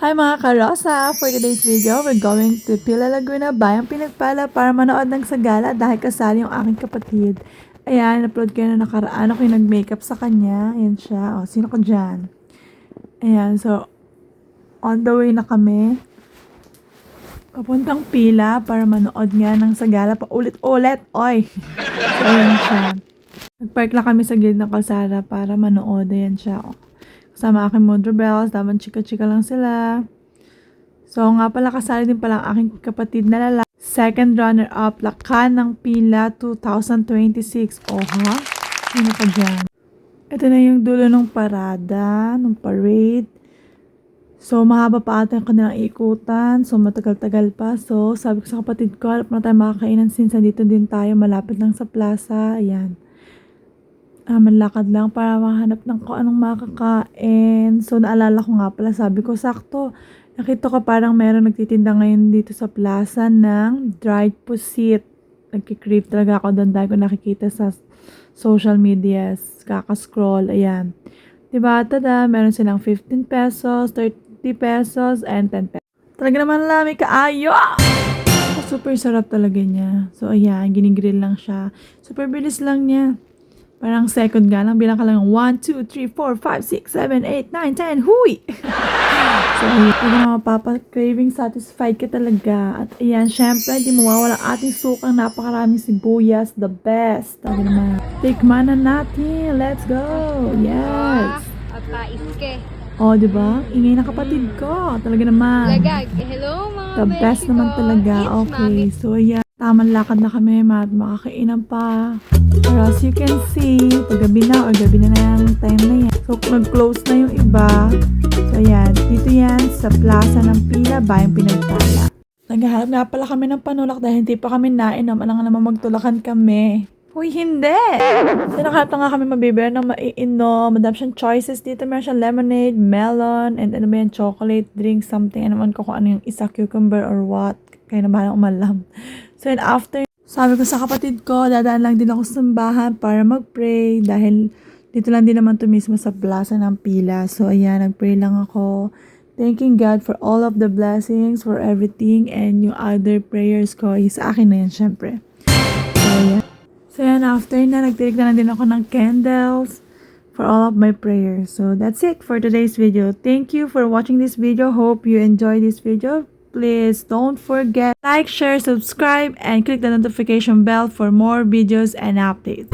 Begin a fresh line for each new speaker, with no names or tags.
Hi mga karosa! For today's video, we're going to Pila Laguna, Bayang Pinagpala para manood ng sagala dahil kasali yung aking kapatid. Ayan, upload ko na nakaraan. Ako yung nag-makeup sa kanya. Ayan siya. O, sino ko dyan? Ayan, so, on the way na kami. Papuntang Pila para manood nga ng sagala pa ulit-ulit. Oy! So, ayan siya. Nag-park lang kami sa gilid ng kalsada para manood. Ayan siya. O. Kasama aking Mondro Bells, dapat chika-chika lang sila. So nga pala, kasali din pala ang aking kapatid na lalaki. Second runner-up, Lakan ng Pila 2026. Oh ha? Sino pa dyan? Ito na yung dulo ng parada, ng parade. So mahaba pa ata yung kanilang ikutan. So matagal-tagal pa. So sabi ko sa kapatid ko, harap na tayo makakainan since dito din tayo, malapit lang sa plaza. Ayan. Manlakad lang para mahanap ng kung anong makakain. So, naalala ko nga pala, sabi ko, sakto, nakita ko parang meron nagtitinda ngayon dito sa plaza ng dried pusit. Nagkikrave talaga ako doon dahil ko nakikita sa social media, kaka-scroll, ayan. Diba, tada, meron silang 15 pesos, 30 pesos, and 10 pesos. Talaga naman lami kaayo! Super sarap talaga niya. So, ayan, ginigrill lang siya. Super bilis lang niya. Parang second nga lang, bilang ka lang 1, 2, 3, 4, 5, 6, 7, 8, 9, 10, huy! So, pag mapapa-craving, satisfied ka talaga. At ayan, syempre, di mawawala ating sukang napakaraming sibuyas, the best. Talaga naman. Tikman na natin. Let's go! Yes! Oh, di ba? Ingay na kapatid ko. Talaga naman.
Lagag. Hello mga
The best naman talaga. Okay, so ayan. Tamang lakad na kami, makakainan pa. Pero as you can see, paggabi na or gabi na yung time na yan. So, nag-close na yung iba. So, ayan. Dito yan sa plaza ng Pila, Bayang Pinagpala. Naghahanap nga pala kami ng panulak dahil hindi pa kami nainom. Alam nga naman magtulakan kami. Uy, hindi! So, nakahanap na nga kami mabibili ng maiinom. Madami siyang choices dito. Meron siyang lemonade, melon, and ano ba yan, chocolate, drink, something. Ano man ko kung ano yung isa, cucumber or what. Kaya na bahalang umalam. So, and after, sabi ko sa kapatid ko, dadaan lang din ako sa simbahan para mag-pray dahil dito lang din naman to mismo sa plaza ng Pila. So, ayan, nag-pray lang ako. Thanking God for all of the blessings, for everything, and yung other prayers ko is akin na yan, syempre. So, ayan. So, ayan, after na, nagtirik na lang din ako ng candles for all of my prayers. So, that's it for today's video. Thank you for watching this video. Hope you enjoy this video. Please don't forget like, share, subscribe, and click the notification bell for more videos and updates.